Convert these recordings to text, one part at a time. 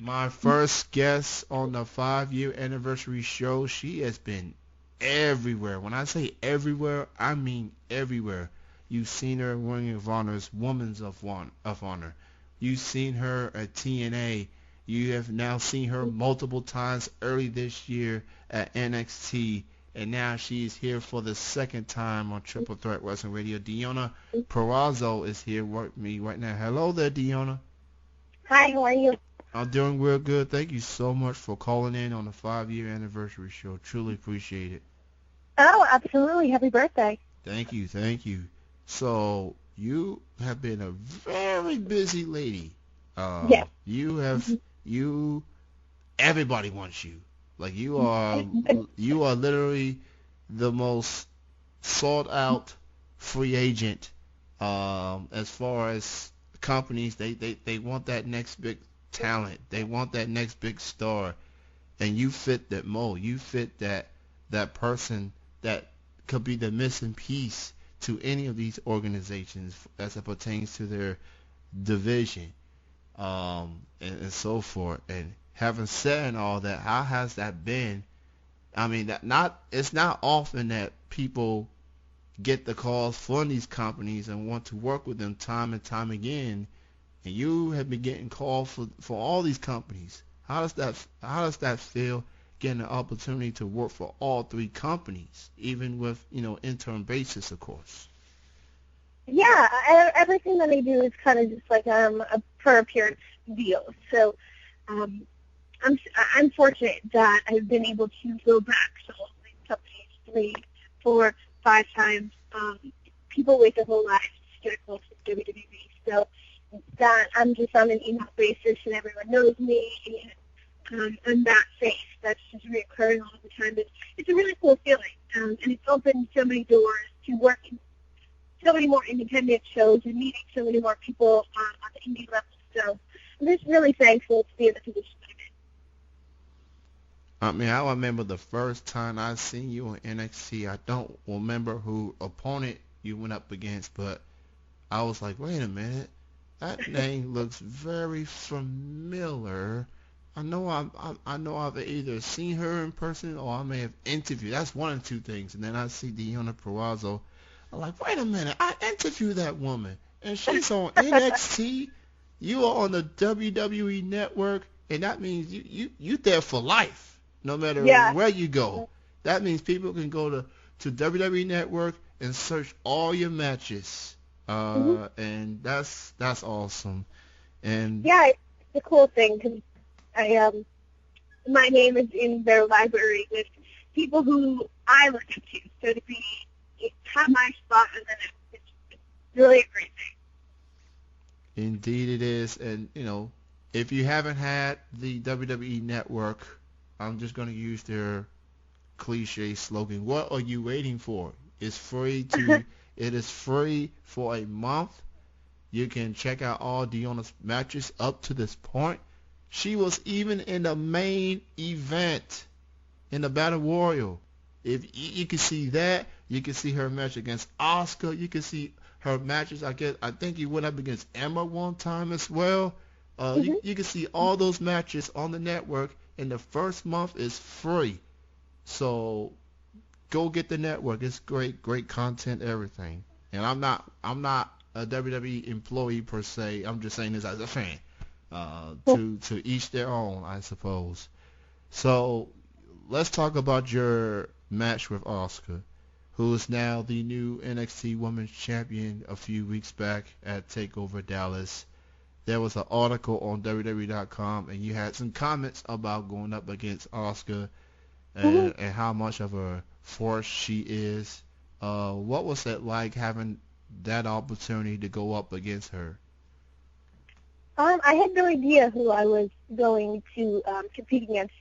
my first guest on the 5-year anniversary show. She has been everywhere. When I say everywhere, I mean everywhere. You've seen her in Ring of Honor's Women's of Honor. You've seen her at TNA. You have now seen her multiple times early this year at NXT. And now she's here for the second time on Triple Threat Wrestling Radio. Deonna Purrazzo is here with me right now. Hello there, Deonna. Hi, how are you? I'm doing real good. Thank you so much for calling in on the 5-year anniversary show. Truly appreciate it. Oh, absolutely. Happy birthday. Thank you, thank you. So you have been a very busy lady. Yes. You have you. Everybody wants you. Like you are literally the most sought out free agent. As far as companies, they want that next big talent. They want that next big star, and you fit that mold. You fit that person that could be the missing piece to any of these organizations as it pertains to their division, and so forth. And having said all that, how has that been? I mean, it's not often that people get the calls from these companies and want to work with them time and time again. And you have been getting called for all these companies. How does that feel? Getting an opportunity to work for all three companies, even with interim basis, of course. Yeah, everything that I do is kind of just like a per appearance deal. So I'm fortunate that I've been able to go back to all these companies 3, 4, 5 times. People wait their whole lives to get a call from WWE. So that I'm just on an email basis and everyone knows me. And I'm that face that's just reoccurring all the time. It's a really cool feeling. And it's opened so many doors to work in so many more independent shows and meeting so many more people on the indie level. So I'm just really thankful to be in the position I'm in. I mean, I remember the first time I seen you on NXT. I don't remember who opponent you went up against, but I was like, wait a minute, that name looks very familiar. I know I've either seen her in person or I may have interviewed. That's one of two things. And then I see Deonna Purrazzo. I'm like, wait a minute, I interviewed that woman, and she's on NXT. You are on the WWE Network, and that means you there for life, no matter Yeah. where you go. That means people can go to WWE Network and search all your matches, and that's awesome. And Yeah, it's a cool thing because my name is in their library with people who I look up to. So to be have my spot in the net, it's really a great thing. indeed it is. And if you haven't had the WWE Network, I'm just going to use their cliche slogan. What are you waiting for? It's free to. It is free for a month. You can check out all Deonna's matches up to this point. She was even in the main event in the Battle Royal. If you can see that, you can see her match against Asuka. You can see her matches. I think you went up against Emma one time as well. You can see all those matches on the network, and the first month is free. So go get the network. It's great content, everything. And I'm not a WWE employee per se. I'm just saying this as a fan. To each their own, I suppose. So let's talk about your match with Asuka, who is now the new NXT Women's Champion a few weeks back at TakeOver Dallas. There was an article on WWE.com, and you had some comments about going up against Asuka and how much of a force she is. What was it like having that opportunity to go up against her? I had no idea who I was going to compete against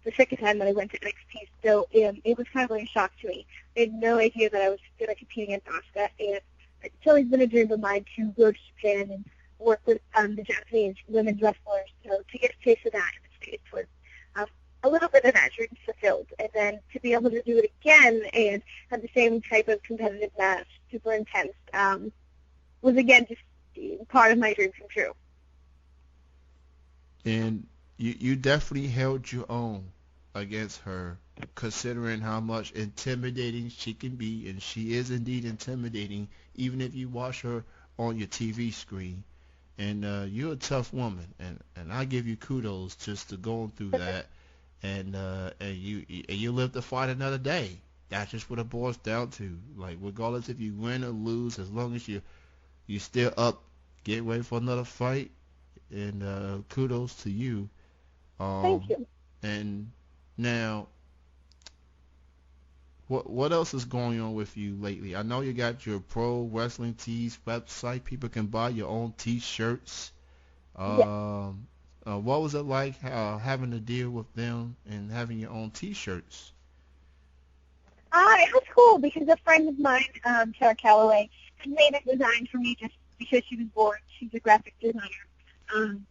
the second time that I went to NXT, so it was kind of like a shock to me. I had no idea that I was going to compete against Asuka, and it's always been a dream of mine to go to Japan and work with the Japanese women's wrestlers. So to get a taste of that in the States was a little bit of that dream fulfilled, and then to be able to do it again and have the same type of competitive match, super intense, was again just part of my dream come true. And you definitely held your own against her, considering how much intimidating she can be, and she is indeed intimidating, even if you watch her on your TV screen. And you're a tough woman, and I give you kudos just to going through that, and you live to fight another day. That's just what it boils down to. Like regardless if you win or lose, as long as you still up, get ready for another fight, and kudos to you. Thank Um, you. and now, what else is going on with you lately? I know you got your Pro Wrestling Tees website. People can buy your own T-shirts. Yes. What was it like having to deal with them and having your own T-shirts? It was cool because a friend of mine, Sarah Calloway, had made a design for me just because she was bored. She's a graphic designer. Um,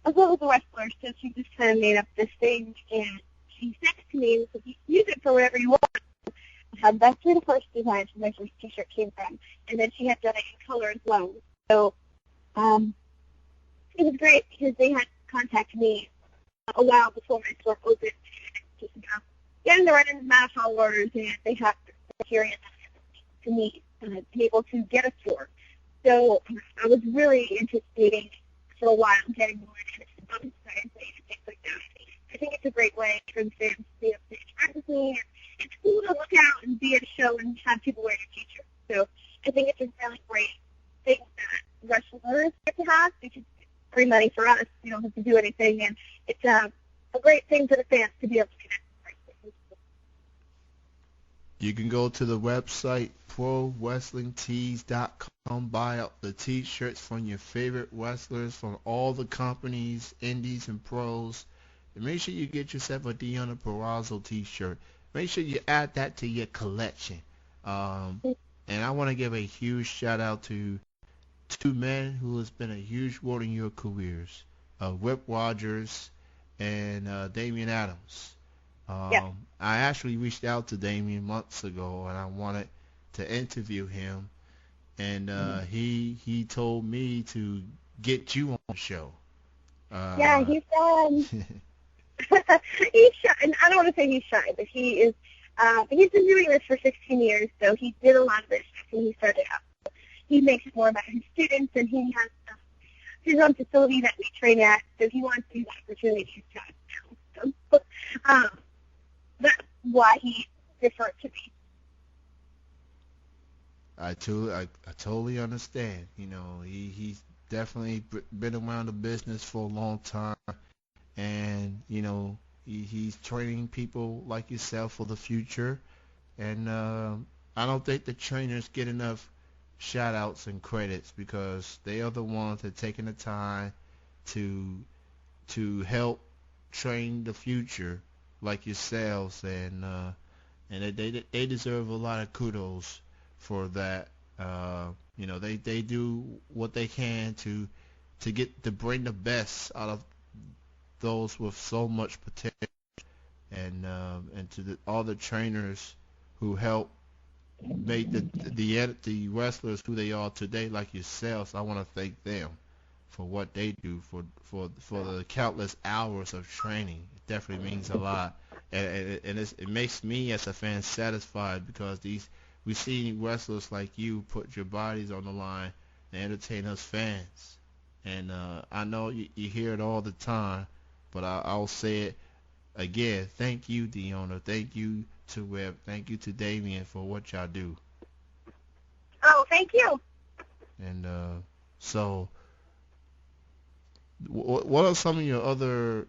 as well as a wrestler, so she just kind of made up this thing, and she sent it to me and said, you can use it for whatever you want. That's where the first design for my first T-shirt came from, and then she had done it in color as well. So it was great because they had contacted me a while before my store opened, just getting the right amount of followers, and they have the criteria to meet to be able to get a store. So I was really anticipating for a while getting more into the side and things like that. I think it's a great way for the fans to be able to interact with me. It's cool to look out and be at a show and have people wear your T-shirt. So I think it's a really great thing that wrestlers get to have because it's free money for us. We don't have to do anything, and it's a great thing for the fans to be able to connect with. You can go to the website prowrestlingtees.com, buy out the T-shirts from your favorite wrestlers from all the companies, indies and pros. And make sure you get yourself a Deonna Purrazzo T-shirt. Make sure you add that to your collection. And I want to give a huge shout out to two men who has been a huge role in your careers, Whip Rogers and Damian Adams. Yeah. I actually reached out to Damien months ago, and I wanted to interview him, and he told me to get you on the show. Yeah, he's he's shy, and I don't want to say he's shy, but he's been doing this for 16 years, so he did a lot of this when he started out. He makes it more about his students, and he has his own facility that we train at, so he wants these opportunities to have now. So, that's why he's different to me. I totally understand. You know, he's definitely been around the business for a long time, and you know he's training people like yourself for the future. And I don't think the trainers get enough shout outs and credits because they are the ones that are taking the time to help train the future like yourselves, and they deserve a lot of kudos for that. You know, they do what they can to bring the best out of those with so much potential, and to all the trainers who help make the wrestlers who they are today, like yourselves. I want to thank them for what they do for the countless hours of training. It definitely means a lot, and it makes me as a fan satisfied because we see wrestlers like you put your bodies on the line and entertain us fans. And I know you hear it all the time, but I'll say it again. Thank you, Deonna. Thank you to Webb. Thank you to Damien for what y'all do. Oh, thank you. And so, what are some of your other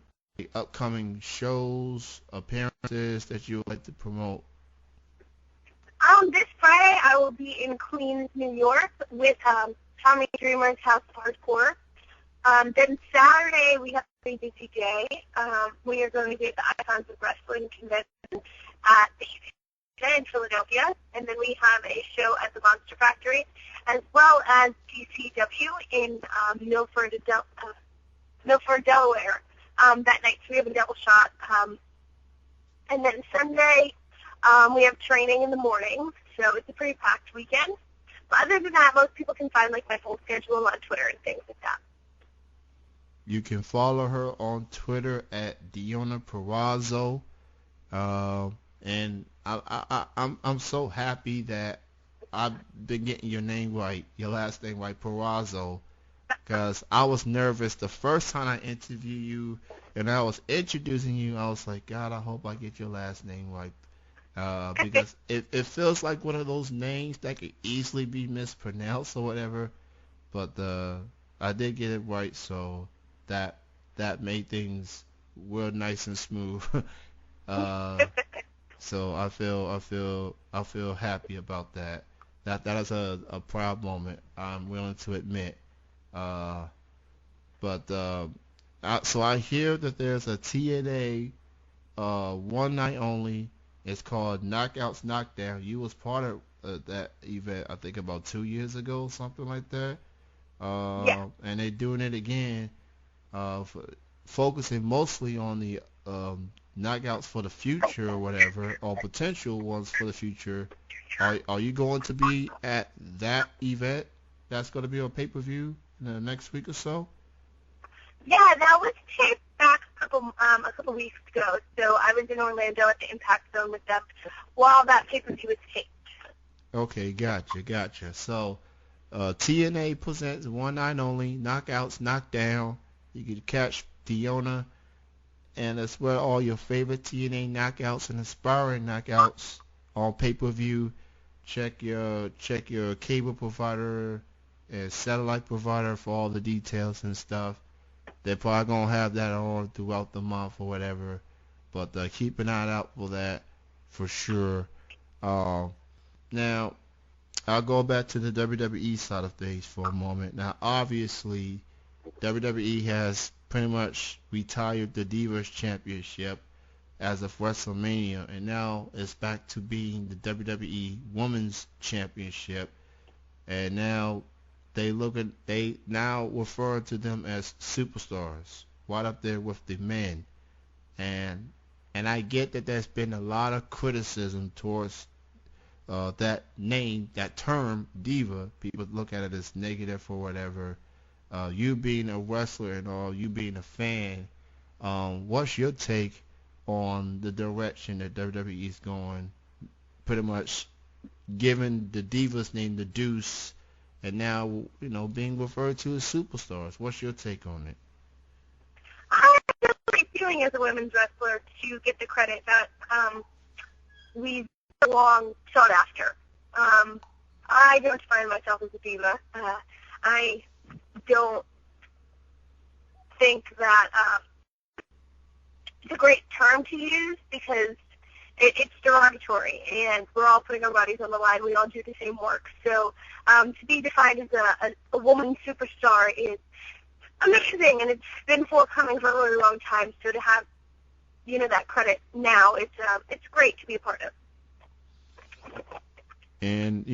upcoming shows, appearances that you would like to promote? This Friday I will be in Queens, New York with Tommy Dreamer's House of Hardcore. Then Saturday we have a busy day. We are going to be at the Icons of Wrestling convention at the in Philadelphia, and then we have a show at the Monster Factory, as well as GCW in Milford, Delaware. That night, so we have a double shot. And then Sunday, we have training in the morning, so it's a pretty packed weekend. But other than that, most people can find like my full schedule on Twitter and things like that. You can follow her on Twitter at Deonna Purrazzo. And I'm so happy that I've been getting your name right, your last name right, Purrazzo, because I was nervous the first time I interviewed you and I was introducing you. I was like, God, I hope I get your last name right. Because it feels like one of those names that could easily be mispronounced or whatever. But I did get it right, so that that made things real nice and smooth. uh, so I feel happy about that. That is a proud moment. I'm willing to admit. Uh, so I hear that there's a TNA one night only. It's called Knockouts Knockdown. You was part of that event, I think about 2 years ago, something like that. Yeah. And they're doing it again, f focusing mostly on the knockouts for the future or whatever, or potential ones for the future. Are you going to be at that event? That's going to be on pay-per-view in the next week or so? Yeah, that was taped back a couple weeks ago. So I was in Orlando at the Impact Zone with them while that pay-per-view was taped. Okay, gotcha. So, TNA presents one night only, knockouts, knockdown. You can catch Deonna, and that's where all your favorite TNA knockouts and inspiring knockouts on pay-per-view. Check your cable provider and satellite provider for all the details and stuff. They're probably gonna have that on throughout the month or whatever, but keep an eye out for that for sure. Uh, Now, I'll go back to the WWE side of things for a moment. Now, obviously, WWE has pretty much retired the Divas Championship as of WrestleMania, and now it's back to being the WWE Women's Championship. And now they now refer to them as superstars, right up there with the men. And and I get that there's been a lot of criticism towards that name, that term, diva. People look at it as negative or whatever. You being a wrestler and all, you being a fan, what's your take on the direction that WWE is going? Pretty much giving the divas name the Deuce, and now being referred to as superstars. What's your take on it? I have a great feeling as a women's wrestler to get the credit that we've long sought after. I don't find myself as a diva. I don't think that it's a great term to use because it's derogatory, and we're all putting our bodies on the line. We all do the same work. So to be defined as a woman superstar is amazing, and it's been forthcoming for a really long time. So to have that credit now, it's great to be a part of. And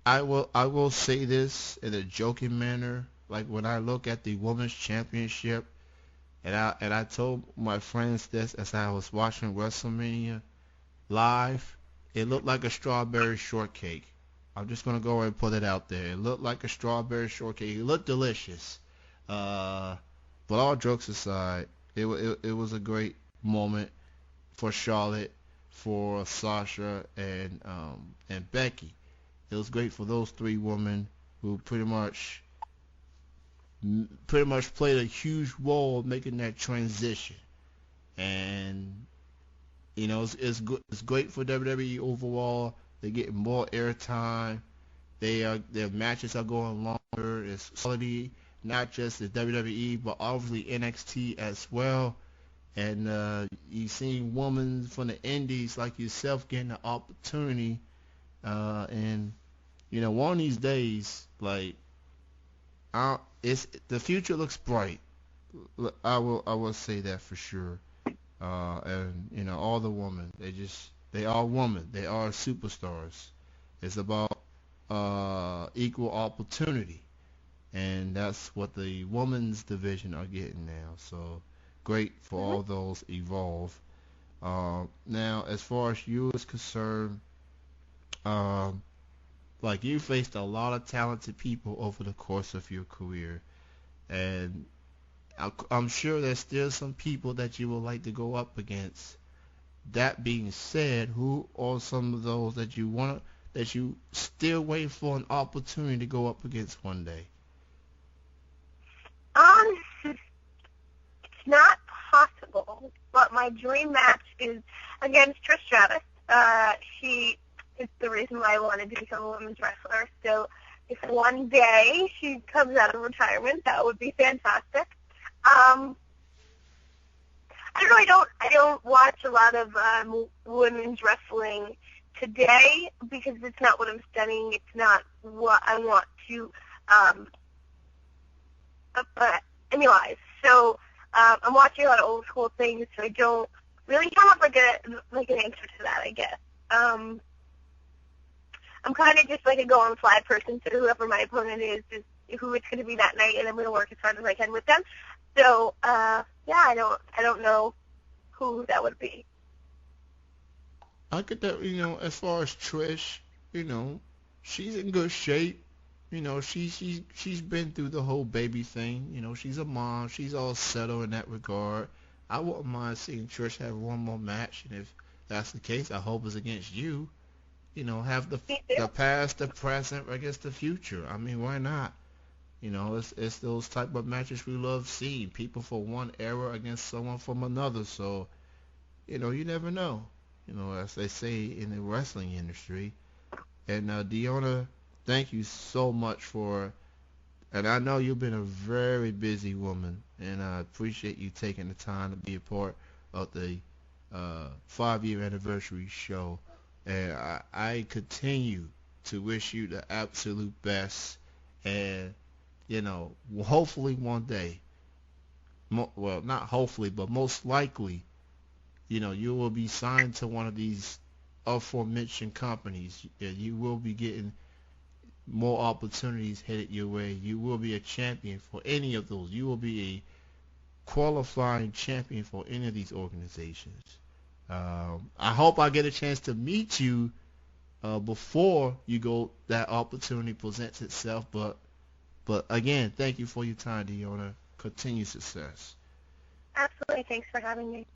I will say this in a joking manner. Like when I look at the women's championship, and I told my friends this as I was watching WrestleMania live, it looked like a strawberry shortcake. I'm just gonna go ahead and put it out there. It looked like a strawberry shortcake. It looked delicious. Uh, but all jokes aside, it was a great moment for Charlotte, for Sasha, and Becky. It was great for those three women who pretty much played a huge role making that transition. And it's great for WWE overall. They're getting more airtime. Their matches are going longer. It's quality, not just the WWE, but obviously NXT as well. And you seen women from the indies like yourself getting the opportunity. And one of these days, like, it's the future looks bright. I will say that for sure. And all the women, they are women. They are superstars. It's about equal opportunity, and that's what the women's division are getting now. So great for Mm-hmm. all those evolve. Now, as far as you is concerned, um, like you faced a lot of talented people over the course of your career, and I'm sure there's still some people that you would like to go up against. That being said, who are some of those that you still wait for an opportunity to go up against one day? It's not possible, but my dream match is against Trish Stratus. She is the reason why I wanted to become a women's wrestler. So if one day she comes out of retirement, that would be fantastic. I don't know. I don't watch a lot of women's wrestling today because it's not what I'm studying. It's not what I want to emulate. So I'm watching a lot of old school things, so I don't really come up like an answer to that, I guess. I'm kind of just like a go-on-fly person, so whoever my opponent is who it's going to be that night, and I'm going to work as hard as I can with them. So, yeah, I don't know who that would be. I could, as far as Trish, she's in good shape. She's been through the whole baby thing. She's a mom. She's all settled in that regard. I wouldn't mind seeing Trish have one more match, and if that's the case, I hope it's against you. Have the past, the present, I guess the future. I mean, why not? It's those type of matches we love seeing. People from one era against someone from another. So, you never know. As they say in the wrestling industry. And Deonna, thank you so much and I know you've been a very busy woman, and I appreciate you taking the time to be a part of the 5-year anniversary show. And I continue to wish you the absolute best, and hopefully one day, well, not hopefully, but most likely, you will be signed to one of these aforementioned companies, and you will be getting more opportunities headed your way. You will be a champion for any of those. You will be a qualifying champion for any of these organizations. I hope I get a chance to meet you before that opportunity presents itself. But again, thank you for your time, Deonna. Continued success. Absolutely. Thanks for having me.